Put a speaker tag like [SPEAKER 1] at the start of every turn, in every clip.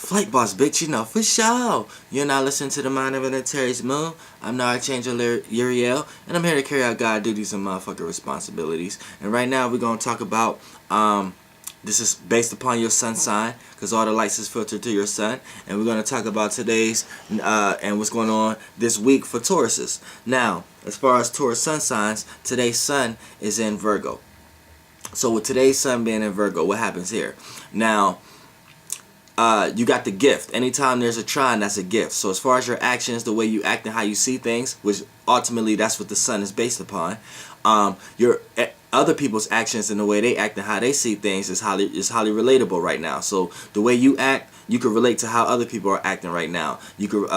[SPEAKER 1] Flight boss, bitch, you know, for sure. You're not listening to the Mind of an Taurus Moon. I'm the Archangel Uriel, and I'm here to carry out God duties and motherfucking responsibilities. And right now, we're going to talk about, this is based upon your sun sign, because all the lights is filtered to your sun. And we're going to talk about today's, and what's going on this week for Tauruses. Now, as far as Taurus sun signs, today's sun is in Virgo. So with today's sun being in Virgo, what happens here? Now, you got the gift. Anytime there's a trine, that's a gift. So as far as your actions, the way you act and how you see things, which ultimately that's what the sun is based upon, your other people's actions and the way they act and how they see things is highly relatable right now. So the way you act, you can relate to how other people are acting right now. You could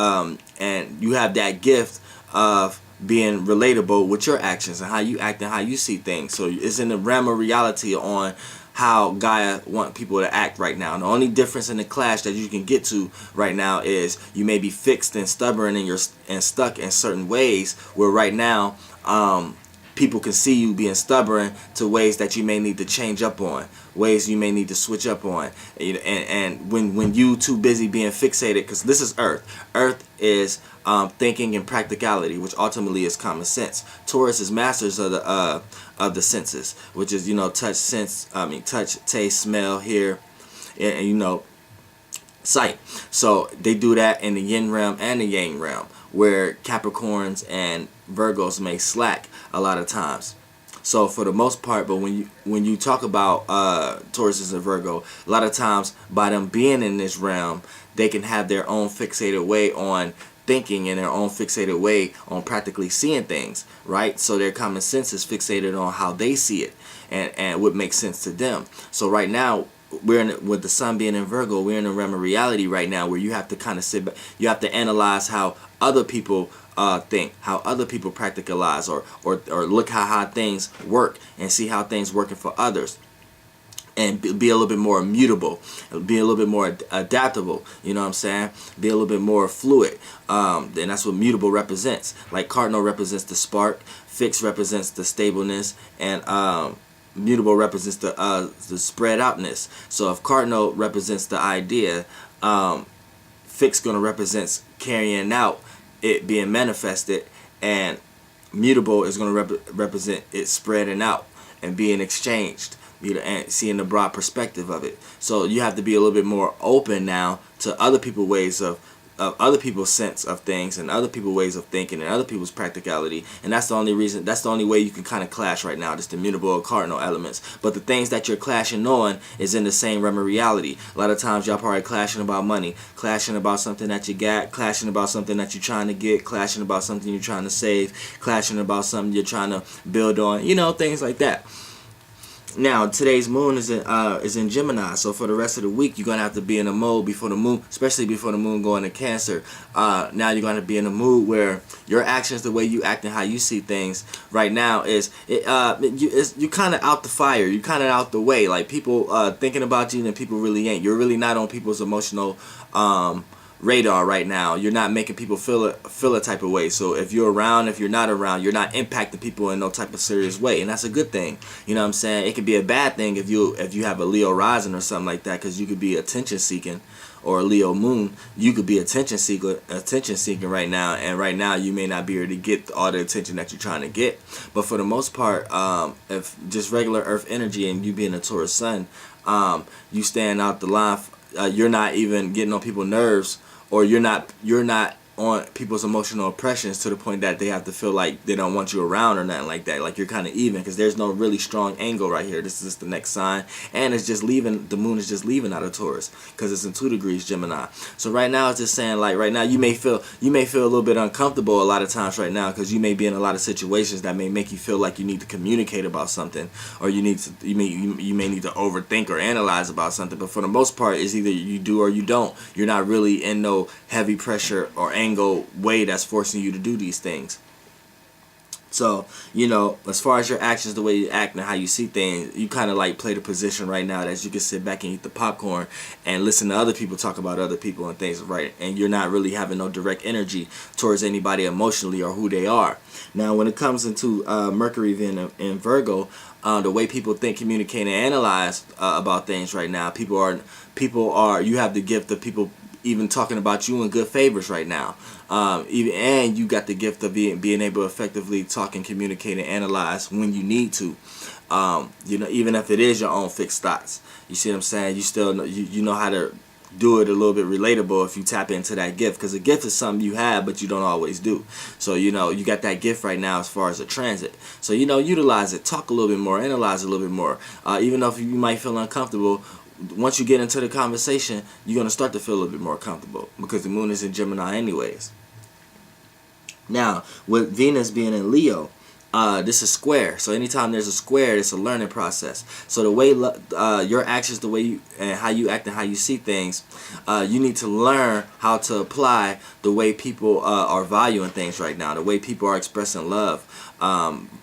[SPEAKER 1] and you have that gift of being relatable with your actions and how you act and how you see things. So it's in the realm of reality on how Gaia want people to act right now. And the only difference in the clash that you can get to right now is you may be fixed and stubborn and stuck in certain ways, where right now people can see you being stubborn to ways that you may need to change up on, ways you may need to switch up on. And when you too busy being fixated, because this is Earth is thinking and practicality, which ultimately is common sense. Taurus is masters of the senses, which is, touch, taste, smell, hear, and sight. So they do that in the yin realm and the yang realm, where Capricorns and Virgos may slack a lot of times. So for the most part, but when you talk about Tauruses and Virgo, a lot of times by them being in this realm, they can have their own fixated way on thinking and their own fixated way on practically seeing things, right? So their common sense is fixated on how they see it and what makes sense to them. So right now, with the sun being in Virgo, we're in a realm of reality right now where you have to kind of sit back, you have to analyze how other people think, how other people practicalize, or look how things work and see how things working for others. And be a little bit more immutable, be a little bit more adaptable, you know what I'm saying? Be a little bit more fluid. And that's what mutable represents. Like cardinal represents the spark, fixed represents the stableness, and mutable represents the spread outness. So if cardinal represents the idea, fixed gonna represent carrying out it being manifested, and mutable is gonna represent it spreading out and being exchanged. And seeing the broad perspective of it. So you have to be a little bit more open now to other people's ways of other people's sense of things and other people's ways of thinking and other people's practicality. And that's the only reason, that's the only way you can kind of clash right now, just the mutable or cardinal elements. But the things that you're clashing on is in the same realm of reality. A lot of times y'all probably clashing about money, clashing about something that you got, clashing about something that you're trying to get, clashing about something you're trying to save, clashing about something you're trying to build on, things like that. Now today's moon is in Gemini, so for the rest of the week you're gonna have to be in a mode before the moon, especially before the moon going to Cancer. Now you're gonna be in a mood where your actions, the way you act and how you see things right now you kind of out the fire, you kind of out the way. Like people thinking about you and people really ain't. You're really not on people's emotional radar right now. You're not making people feel a type of way. So if you're around, if you're not around, you're not impacting people in no type of serious way, and that's a good thing. You know what I'm saying? It could be a bad thing if you have a Leo rising or something like that, because you could be attention seeking, or a Leo moon, you could be attention seeking right now, and right now you may not be able to get all the attention that you're trying to get. But for the most part, if just regular Earth energy and you being a Taurus sun, you staying out the line. You're not even getting on people's nerves, or you're not on people's emotional impressions to the point that they have to feel like they don't want you around or nothing like that. Like you're kind of even, because there's no really strong angle right here. This is just the next sign, and it's just leaving. The moon is just leaving out of Taurus because it's in 2 degrees Gemini. So right now it's just saying, like, right now you may feel a little bit uncomfortable a lot of times right now, because you may be in a lot of situations that may make you feel like you need to communicate about something, or you may need to overthink or analyze about something. But for the most part, it's either you do or you don't. You're not really in no heavy pressure or angle way that's forcing you to do these things. So, you know, as far as your actions, the way you act and how you see things, you kind of like play the position right now that you can sit back and eat the popcorn and listen to other people talk about other people and things, right? And you're not really having no direct energy towards anybody emotionally or who they are. Now, when it comes into Mercury then in Virgo, the way people think, communicate, and analyze about things right now, people are, you have the gift of people even talking about you in good favors right now. And you got the gift of being able to effectively talk and communicate and analyze when you need to. You know, even if it is your own fixed thoughts. You see what I'm saying? You still know, you know how to do it a little bit relatable if you tap into that gift, because a gift is something you have but you don't always do. So, you know, you got that gift right now as far as a transit. So, you know, utilize it, talk a little bit more, analyze a little bit more. Even though you might feel uncomfortable, once you get into the conversation, you're going to start to feel a little bit more comfortable because the moon is in Gemini anyways. Now, with Venus being in Leo, this is square. So anytime there's a square, it's a learning process. So the way your actions, the way you and how you act and how you see things, you need to learn how to apply the way people are valuing things right now, the way people are expressing love,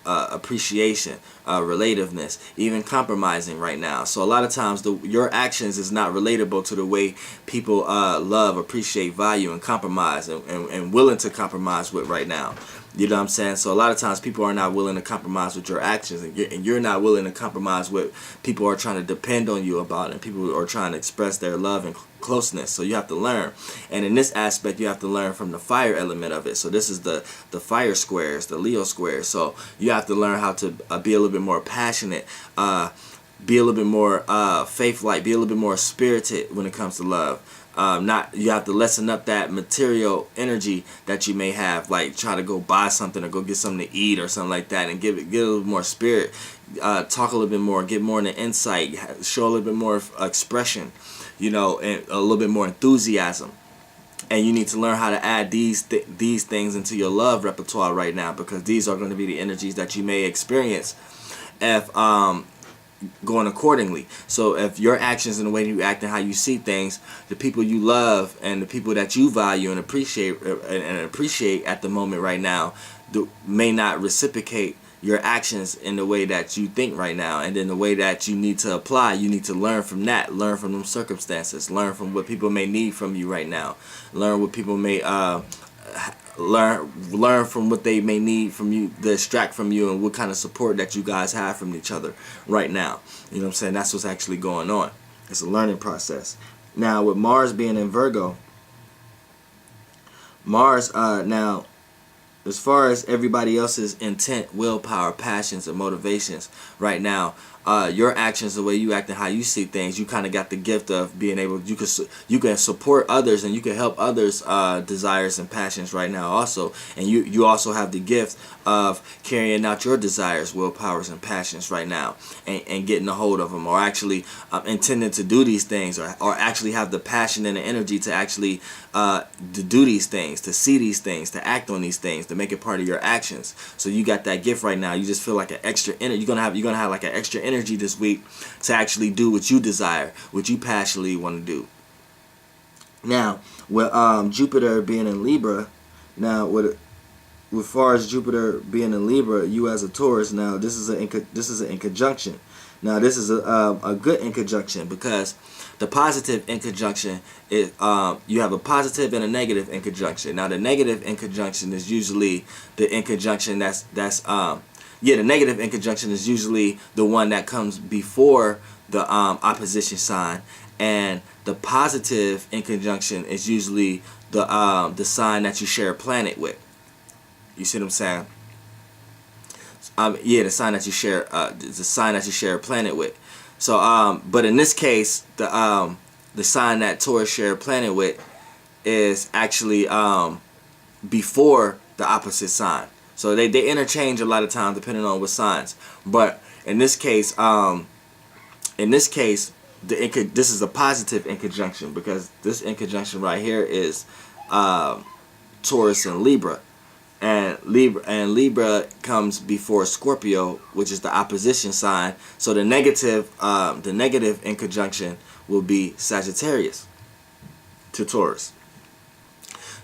[SPEAKER 1] appreciation, relativeness, even compromising right now. So a lot of times your actions is not relatable to the way people love, appreciate, value, and compromise and willing to compromise with right now. You know what I'm saying? So a lot of times people are not willing to compromise with your actions, and you're not willing to compromise with people are trying to depend on you about, and people are trying to express their love and closeness. So you have to learn, and in this aspect you have to learn from the fire element of it. So this is the fire squares, the Leo squares. So you have to learn how to be a little bit more passionate, be a little bit more faith-like, be a little bit more spirited when it comes to love. You have to lessen up that material energy that you may have, like try to go buy something or go get something to eat or something like that, and get a little more spirit, talk a little bit more, get more into insight, show a little bit more expression, you know, and a little bit more enthusiasm. And you need to learn how to add these things into your love repertoire right now, because these are going to be the energies that you may experience if going accordingly. So if your actions and the way you act and how you see things, the people you love and the people that you value and appreciate at the moment right now may not reciprocate your actions in the way that you think right now. And then the way that you need to apply, you need to learn from that, learn from them circumstances, learn from what people may need from you right now, learn what people may learn from what they may need from you, to extract from you, and what kind of support that you guys have from each other right now. You know what I'm saying? That's what's actually going on. It's a learning process. Now with Mars being in Virgo, Mars now, as far as everybody else's intent, willpower, passions, and motivations right now, your actions, the way you act and how you see things, you kind of got the gift of being able, you can support others and you can help others' desires and passions right now also. And you also have the gift of carrying out your desires, willpowers, and passions right now, and getting a hold of them, or actually intending to do these things, or actually have the passion and the energy to actually to do these things, to see these things, to act on these things, to make it part of your actions. So you got that gift right now. You just feel like an extra energy. You're gonna have like an extra energy this week to actually do what you desire, what you passionately want to do. Now, with Jupiter being in Libra, now with far as Jupiter being in Libra, you as a Taurus, now this is an in conjunction. Now this is a good in conjunction, because the positive in conjunction is you have a positive and a negative in conjunction. Now the negative in conjunction is usually the in conjunction the negative in conjunction is usually the one that comes before the opposition sign, and the positive in conjunction is usually the sign that you share a planet with. You see what I'm saying? The sign that you share, the sign that you share a planet with. So, but in this case, the sign that Taurus share a planet with is actually before the opposite sign. So they interchange a lot of times depending on what signs. But in this case, this is a positive in conjunction, because this in conjunction right here is Taurus and Libra. And Libra comes before Scorpio, which is the opposition sign. So the negative in conjunction will be Sagittarius to Taurus.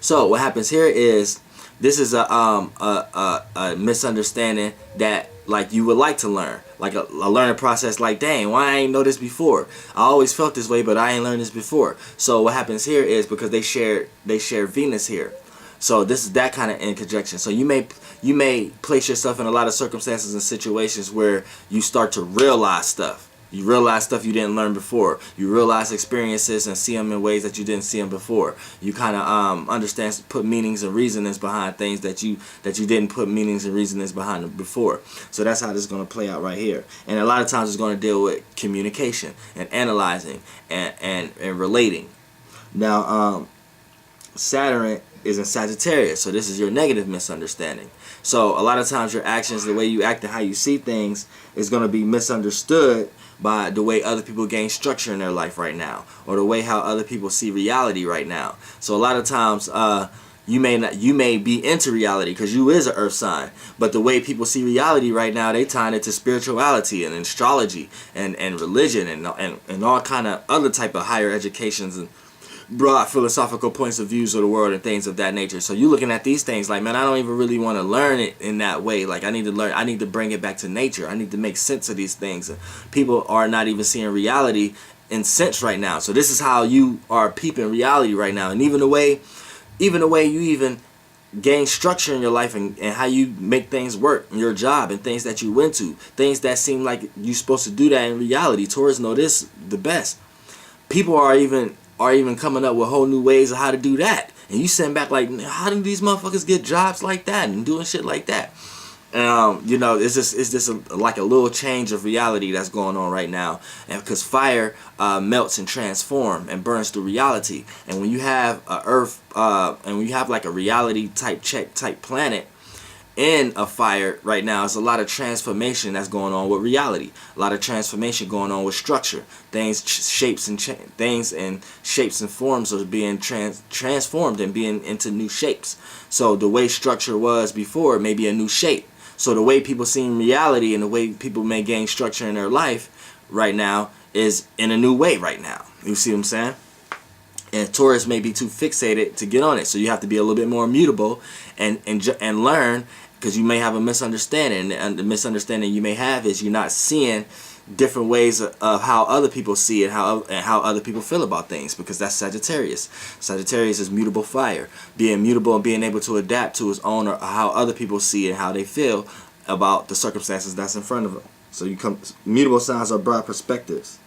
[SPEAKER 1] So what happens here is This is a misunderstanding that like you would like to learn, like a learning process. Like, dang, why I ain't know this before? I always felt this way, but I ain't learned this before. So what happens here is because they share Venus here. So this is that kind of in conjunction. So you may place yourself in a lot of circumstances and situations where you start to realize stuff. You realize stuff you didn't learn before. You realize experiences and see them in ways that you didn't see them before. You kind of understand, put meanings and reasonings behind things that you didn't put meanings and reasonings behind them before. So that's how this is going to play out right here. And a lot of times it's going to deal with communication and analyzing and relating. Now, Saturn is in Sagittarius, so this is your negative misunderstanding. So a lot of times your actions, the way you act and how you see things is going to be misunderstood by the way other people gain structure in their life right now, or the way how other people see reality right now. So a lot of times you may be into reality because you is an earth sign, but the way people see reality right now, they tying it to spirituality and astrology and religion and all kind of other type of higher educations and broad philosophical points of views of the world and things of that nature. So you looking at these things like, man, I don't even really want to learn it in that way. Like, I need to bring it back to nature. I need to make sense of these things. People are not even seeing reality in sense right now. So this is how you are peeping reality right now. And even the way you even gain structure in your life and how you make things work in your job and things that you went to, things that seem like you're supposed to do that in reality. Taurus know this the best. People are even coming up with whole new ways of how to do that. And you sitting back like, how do these motherfuckers get jobs like that and doing shit like that? You know, it's just like a little change of reality that's going on right now. And because fire melts and transforms and burns through reality. And when you have a earth, and when you have like a reality type planet in a fire right now, it's a lot of transformation that's going on with reality. A lot of transformation going on with structure. Shapes and forms are being transformed and being into new shapes. So the way structure was before may be a new shape. So the way people see reality and the way people may gain structure in their life right now is in a new way right now. You see what I'm saying? And Taurus may be too fixated to get on it. So you have to be a little bit more immutable and learn, because you may have a misunderstanding. And the misunderstanding you may have is you're not seeing different ways of how other people see it, how other people feel about things, because that's Sagittarius. Sagittarius is mutable fire, being mutable and being able to adapt to his own or how other people see it and how they feel about the circumstances that's in front of them. So mutable signs are broad perspectives.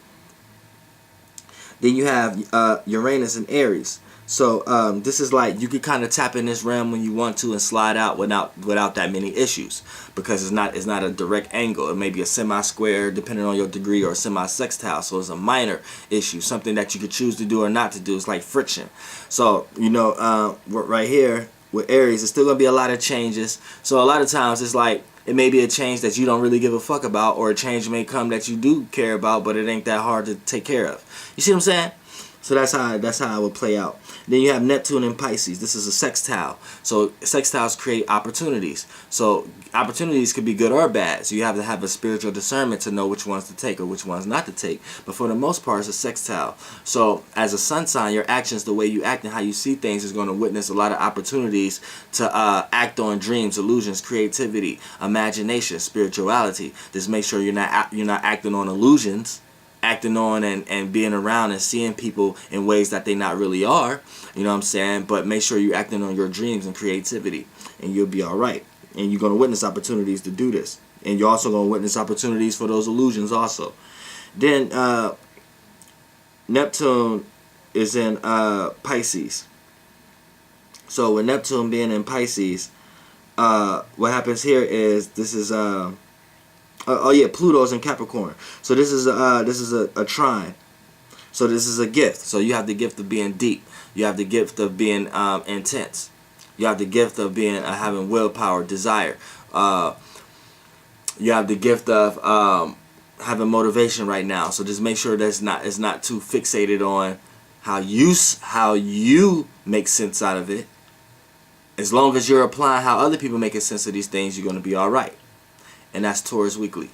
[SPEAKER 1] Then you have Uranus and Aries. So this is like you could kind of tap in this realm when you want to and slide out without that many issues, because it's not a direct angle. It may be a semi-square depending on your degree, or a semi-sextile. So it's a minor issue, something that you could choose to do or not to do. It's like friction. So you know, right here with Aries, it's still gonna be a lot of changes. So a lot of times it's like it may be a change that you don't really give a fuck about, or a change may come that you do care about, but it ain't that hard to take care of. You see what I'm saying? So that's how it would play out. Then you have Neptune in Pisces. This is a sextile. So sextiles create opportunities. So opportunities could be good or bad. So you have to have a spiritual discernment to know which ones to take or which ones not to take. But for the most part, it's a sextile. So as a sun sign, your actions, the way you act and how you see things, is going to witness a lot of opportunities to act on dreams, illusions, creativity, imagination, spirituality. Just make sure you're not acting on illusions, acting on and being around and seeing people in ways that they not really are. You know what I'm saying? But make sure you're acting on your dreams and creativity, and you'll be all right. And you're going to witness opportunities to do this. And you're also going to witness opportunities for those illusions also. Then Neptune is in Pisces. So with Neptune being in Pisces, what happens here is this is Pluto's in Capricorn. So this is a trine. So this is a gift. So you have the gift of being deep. You have the gift of being intense. You have the gift of being having willpower, desire. You have the gift of having motivation right now. So just make sure that it's not too fixated on how you make sense out of it. As long as you're applying how other people make sense of these things, you're going to be all right. And that's Taurus Weekly.